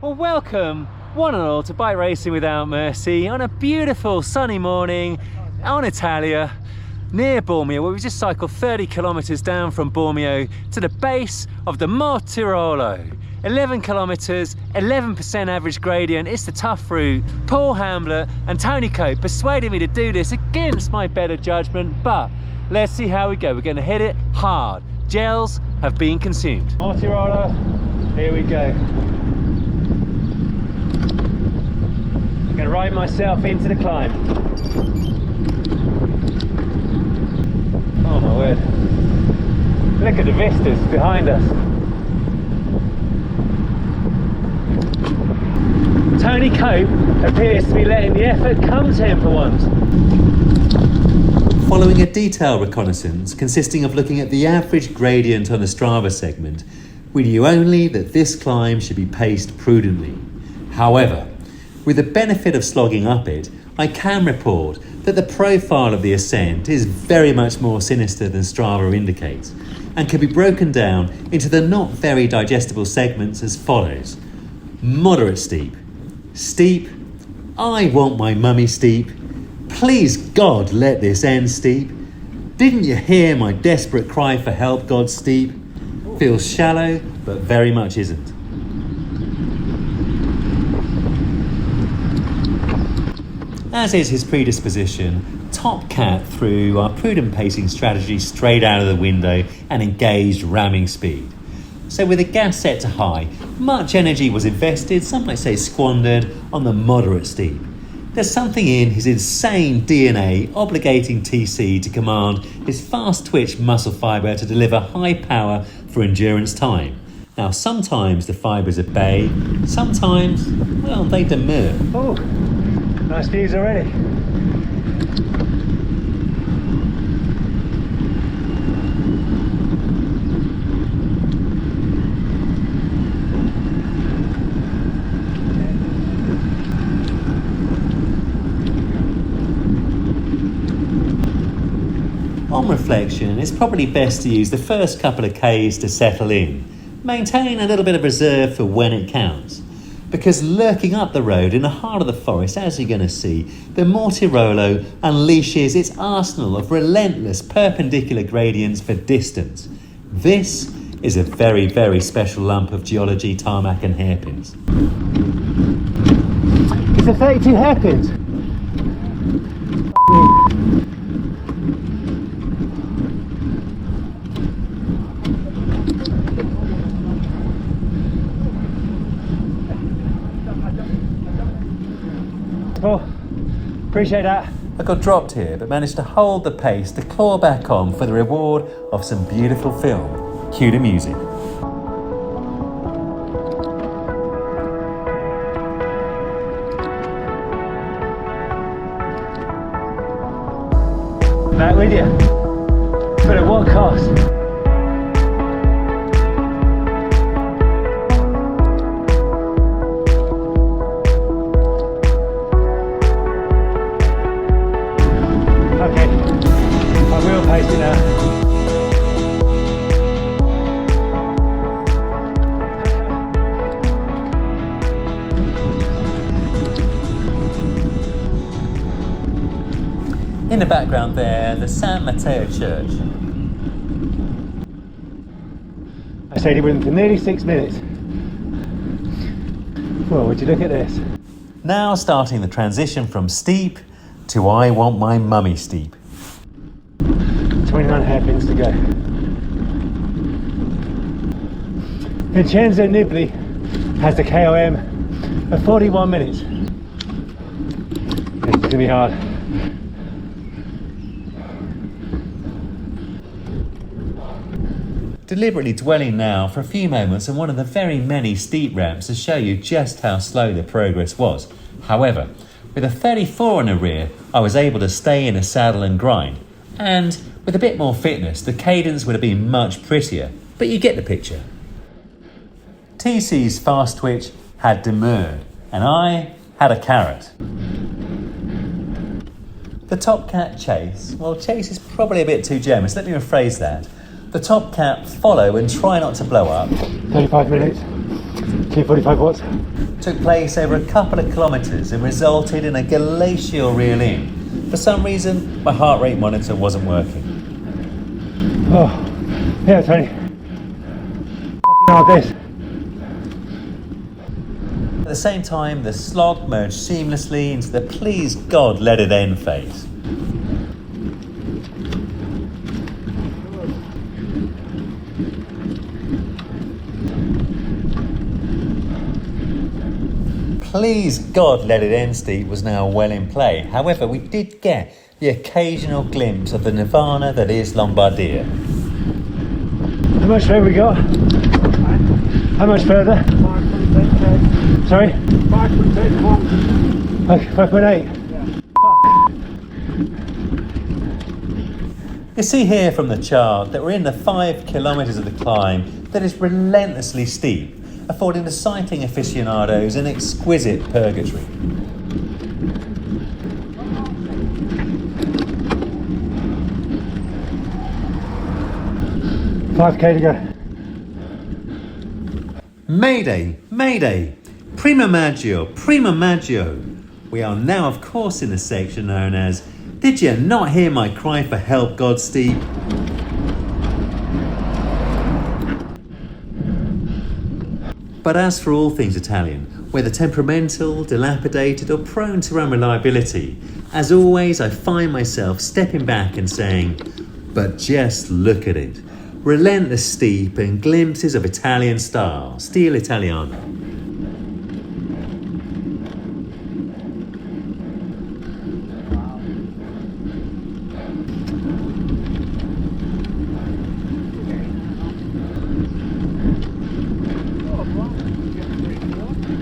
Well, welcome one and all to Bike Racing Without Mercy on a beautiful sunny morning on Italia near Bormio, where we just cycled 30 kilometers down from Bormio to the base of the Mortirolo. 11 kilometers, 11% average gradient. It's the tough route. Paul Hamblett and Tony Cope persuaded me to do this against my better judgment, but let's see how we go. We're going to hit it hard. Gels have been consumed. Mortirolo, here we go. I'm going to ride myself into the climb. Oh my word. Look at the vistas behind us. Tony Cope appears to be letting the effort come to him for once. Following a detailed reconnaissance consisting of looking at the average gradient on the Strava segment, we knew only that this climb should be paced prudently. However, with the benefit of slogging up it, I can report that the profile of the ascent is very much more sinister than Strava indicates, and can be broken down into the not very digestible segments as follows. Moderate steep. Steep. I want my mummy steep. Please God, let this end steep. Didn't you hear my desperate cry for help, God steep? Feels shallow, but very much isn't. As is his predisposition, Top Cat threw our prudent pacing strategy straight out of the window and engaged ramming speed. So with the gas set to high, much energy was invested, some might say squandered, on the moderate steep. There's something in his insane DNA obligating TC to command his fast twitch muscle fibre to deliver high power for endurance time. Now sometimes the fibres obey, sometimes, well, they demur. Oh, nice views already. On reflection, it's probably best to use the first couple of Ks to settle in. Maintain a little bit of reserve for when it counts. Because lurking up the road in the heart of the forest, as you're going to see, the Mortirolo unleashes its arsenal of relentless perpendicular gradients for distance. This is a very, very special lump of geology, tarmac and hairpins. It's a 32 hairpins. Oh, appreciate that. I got dropped here, but managed to hold the pace to claw back on for the reward of some beautiful film. Cue the music. Back with you. But at what cost? Okay, I'm real pacey now. In the background there, the San Matteo Church. I stayed with him for nearly 6 minutes. Well, would you look at this? Now starting the transition from steep to I want my mummy steep. 29 hairpins to go. Vincenzo Nibali has the KOM at 41 minutes. This is going to be hard. Deliberately dwelling now for a few moments on one of the very many steep ramps to show you just how slow the progress was. However, with a 34 in the rear, I was able to stay in a saddle and grind. And with a bit more fitness, the cadence would have been much prettier, but you get the picture. TC's fast twitch had demurred, and I had a carrot. The Top Cat chase, well, chase is probably a bit too generous, let me rephrase that. The Top Cat follow and try not to blow up. 35 minutes, 45 watts. Took place over a couple of kilometres and resulted in a glacial reel in. For some reason, my heart rate monitor wasn't working. Oh, yeah, Tony. Fucking hard this. At the same time, the slog merged seamlessly into the please God let it end phase. Please God let it end steep was now well in play. However, we did get the occasional glimpse of the nirvana that is Lombardy. How much further we got? How much further? 5.8. Sorry? 5.8. Okay, 5.8. Yeah. You see here from the chart that we're in the 5 kilometres of the climb that is relentlessly steep, affording the cycling aficionados an exquisite purgatory. $5K to go. Mayday, mayday, prima maggio, prima maggio. We are now of course in the section known as "Did you not hear my cry for help, God Steep?" But as for all things Italian, whether temperamental, dilapidated or prone to unreliability, as always I find myself stepping back and saying, but just look at it. Relentless steep and glimpses of Italian style, stile Italiano.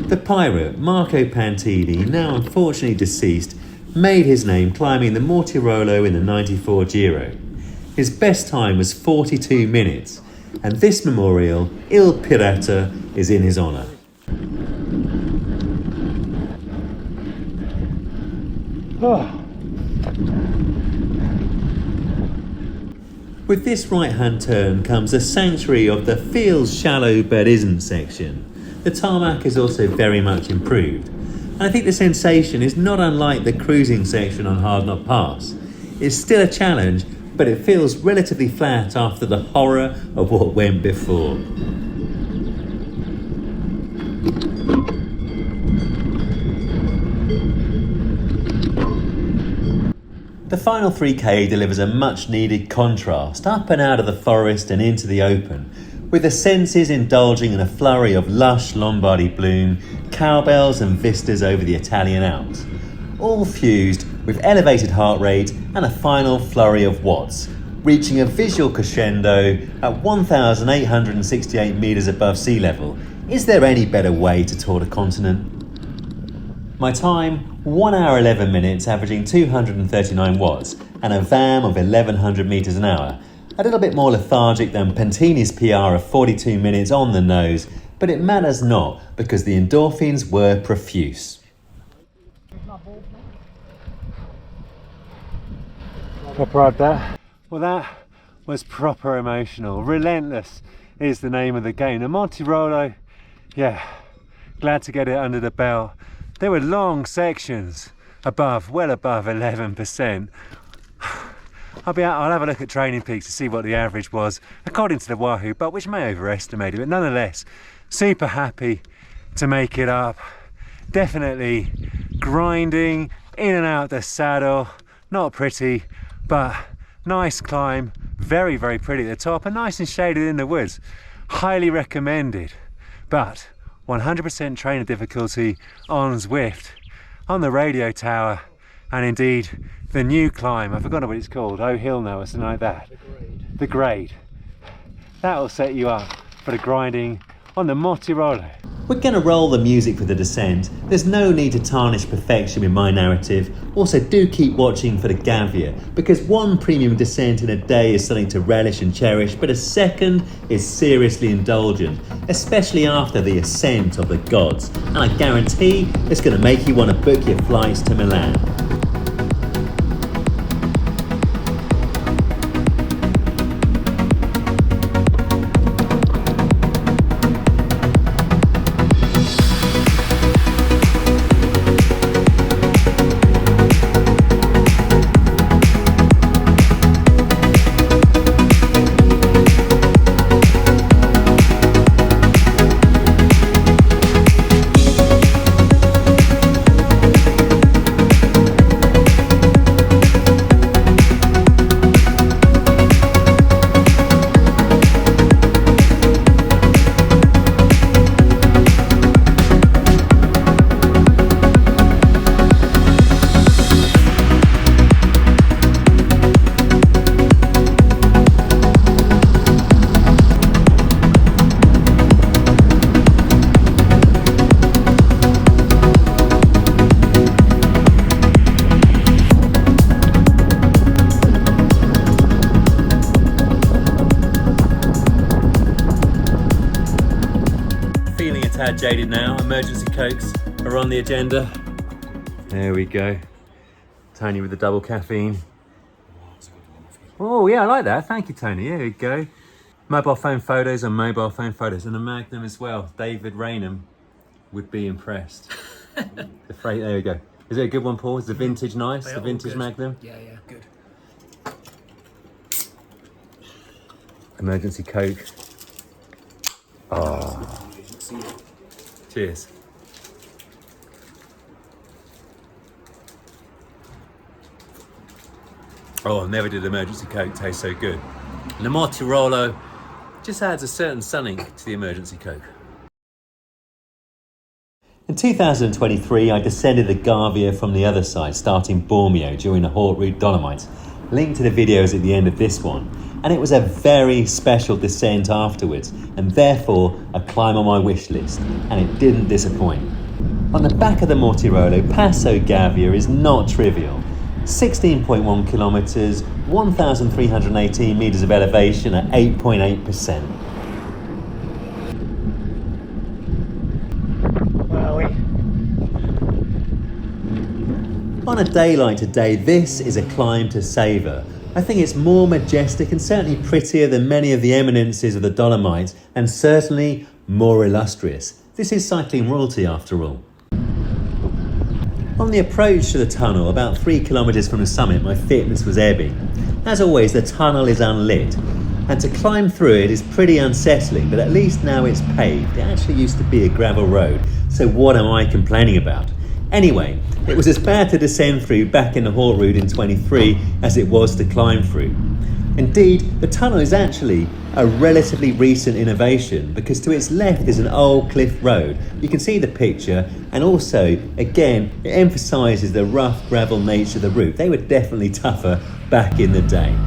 The pirate Marco Pantini, now unfortunately deceased, made his name climbing the Mortirolo in the 94 Giro. His best time was 42 minutes, and this memorial, Il Pirata, is in his honour. Oh. With this right-hand turn comes the sanctuary of the feels shallow but isn't section. The tarmac is also very much improved, and I think the sensation is not unlike the cruising section on Hard Knot Pass. It's still a challenge, but it feels relatively flat after the horror of what went before. The final 3K delivers a much needed contrast up and out of the forest and into the open, with the senses indulging in a flurry of lush Lombardy bloom, cowbells and vistas over the Italian Alps, all fused with elevated heart rate and a final flurry of watts, reaching a visual crescendo at 1,868 metres above sea level. Is there any better way to tour the continent? My time, 1 hour 11 minutes, averaging 239 watts, and a VAM of 1,100 metres an hour. A little bit more lethargic than Pantini's PR of 42 minutes on the nose, but it matters not because the endorphins were profuse. Proper had that. Well, that was proper emotional. Relentless is the name of the game. The Mortirolo, yeah, glad to get it under the belt. There were long sections above, well above 11%. I'll have a look at Training Peaks to see what the average was according to the Wahoo, but which may overestimate it, but nonetheless, super happy to make it up. Definitely grinding in and out the saddle, not pretty, but nice climb, very, very pretty at the top and nice and shaded in the woods. Highly recommended, but 100% trainer difficulty on Zwift, on the radio tower, and indeed the new climb. I forgot what it's called, Oh Hill now or something like that. The grade. That will set you up for the grinding on the Mortirolo. We're going to roll the music for the descent. There's no need to tarnish perfection with my narrative. Also, do keep watching for the Gavia, because one premium descent in a day is something to relish and cherish, but a second is seriously indulgent, especially after the ascent of the gods. And I guarantee it's going to make you want to book your flights to Milan. tad jaded now. Emergency cokes are on the agenda. There we go. Tony with the double caffeine. Oh yeah, I like that. Thank you, Tony. There we go. Mobile phone photos and mobile phone photos, and a Magnum as well. David Rainham would be impressed. The freight, there we go. Is it a good one, Paul? Is the vintage nice? The vintage Magnum? Yeah, good. Emergency Coke. Oh. Cheers. Oh, I never did emergency Coke taste so good. And the Mortirolo just adds a certain something to the emergency Coke. In 2023, I descended the Gavia from the other side, starting Bormio during the Haute Route Dolomites. Link to the videos at the end of this one. And it was a very special descent afterwards, and therefore a climb on my wish list, and it didn't disappoint. On the back of the Mortirolo, Passo Gavia is not trivial. 16.1 kilometres, 1,318 metres of elevation at 8.8%. On a day like today, this is a climb to savour. I think it's more majestic and certainly prettier than many of the eminences of the Dolomites, and certainly more illustrious. This is cycling royalty after all. On the approach to the tunnel, about 3 kilometres from the summit, my fitness was ebbing. As always, the tunnel is unlit, and to climb through it is pretty unsettling, but at least now it's paved. It actually used to be a gravel road, so what am I complaining about? Anyway, it was as bad to descend through back in the Haute Route in 23 as it was to climb through. Indeed, the tunnel is actually a relatively recent innovation because to its left is an old cliff road. You can see the picture, and also, again, it emphasises the rough gravel nature of the route. They were definitely tougher back in the day.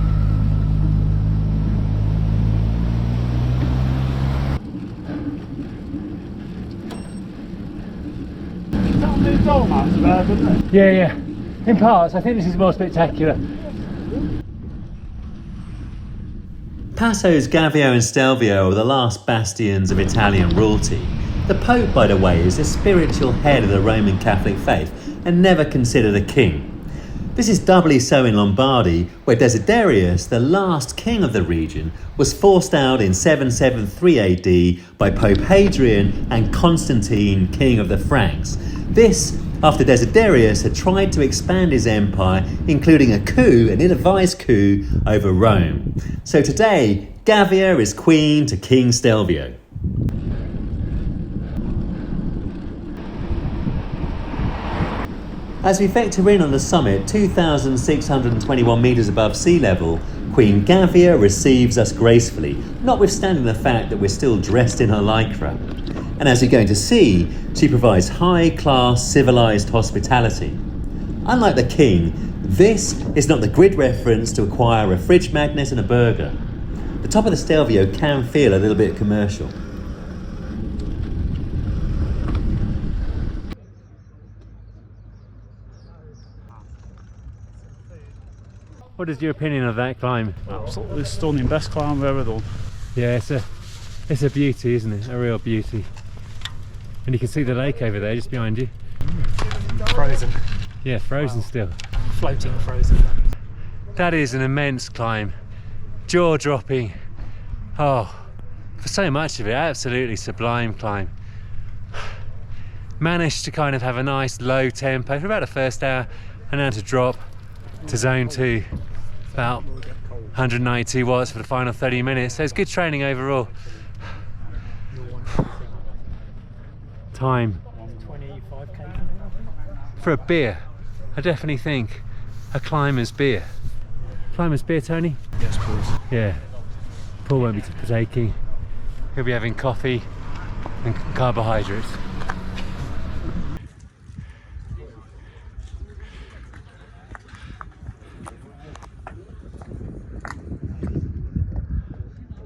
Yeah. In parts, I think this is more spectacular. Passos Gavia and Stelvio are the last bastions of Italian royalty. The Pope, by the way, is the spiritual head of the Roman Catholic faith and never considered a king. This is doubly so in Lombardy, where Desiderius, the last king of the region, was forced out in 773 AD by Pope Hadrian and Constantine, king of the Franks. This after Desiderius had tried to expand his empire, including a coup, an ill-advised coup, over Rome. So today, Gavia is queen to King Stelvio. As we factor in on the summit, 2,621 metres above sea level, Queen Gavia receives us gracefully, notwithstanding the fact that we're still dressed in her lycra. And as you're going to see, she provides high-class civilised hospitality. Unlike the king, this is not the grid reference to acquire a fridge magnet and a burger. The top of the Stelvio can feel a little bit commercial. What is your opinion of that climb? Absolutely stunning, best climb I've ever done. Yeah, it's a beauty, isn't it? A real beauty. And you can see the lake over there just behind you. Frozen. Yeah, frozen still. Floating frozen. That is an immense climb. Jaw-dropping. Oh, for so much of it, absolutely sublime climb. Managed to kind of have a nice low tempo for about the first hour, and then to drop to zone 2, about 192 watts for the final 30 minutes. So it's good training overall. Time 25k for a beer. I definitely think a climber's beer. Climber's beer, Tony? Yes, please. Yeah. Paul won't be partaking. He'll be having coffee and carbohydrates.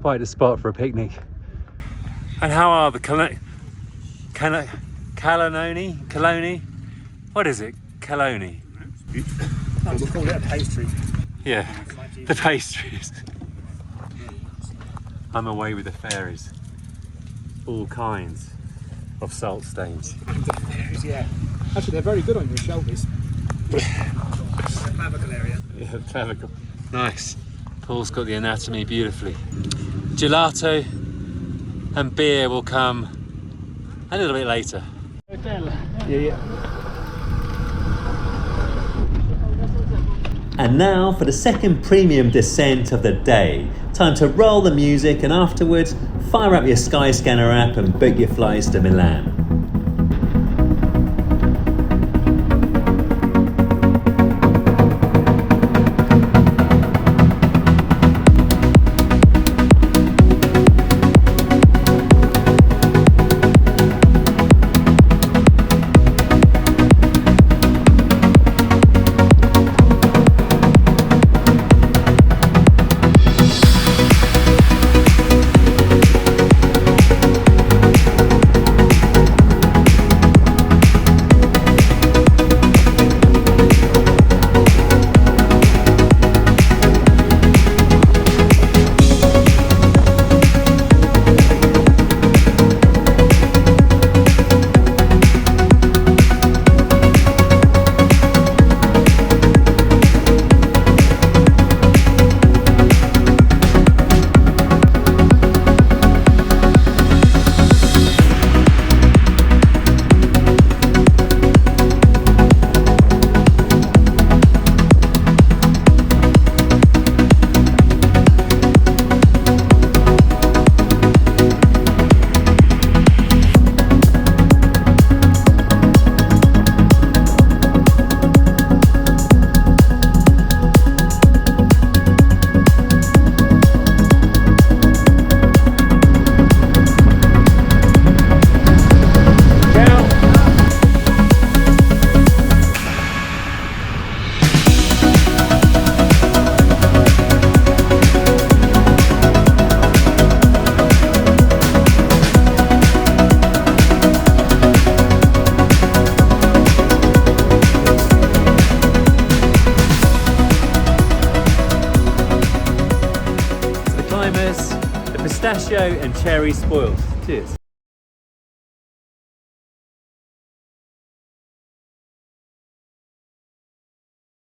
Quite a spot for a picnic. And how are the Calononi? What is it? Caloni? No, we'll call it a pastry. Yeah, the pastries. I'm away with the fairies. All kinds. of salt stage. Yeah. Actually, they're very good on your shoulders. Clavicle area. Yeah, clavicle. Nice. Paul's got the anatomy beautifully. Gelato and beer will come a little bit later. Yeah. And now for the second premium descent of the day. Time to roll the music and afterwards fire up your Skyscanner app and book your flights to Milan. Pistachio and cherry spoils. Cheers.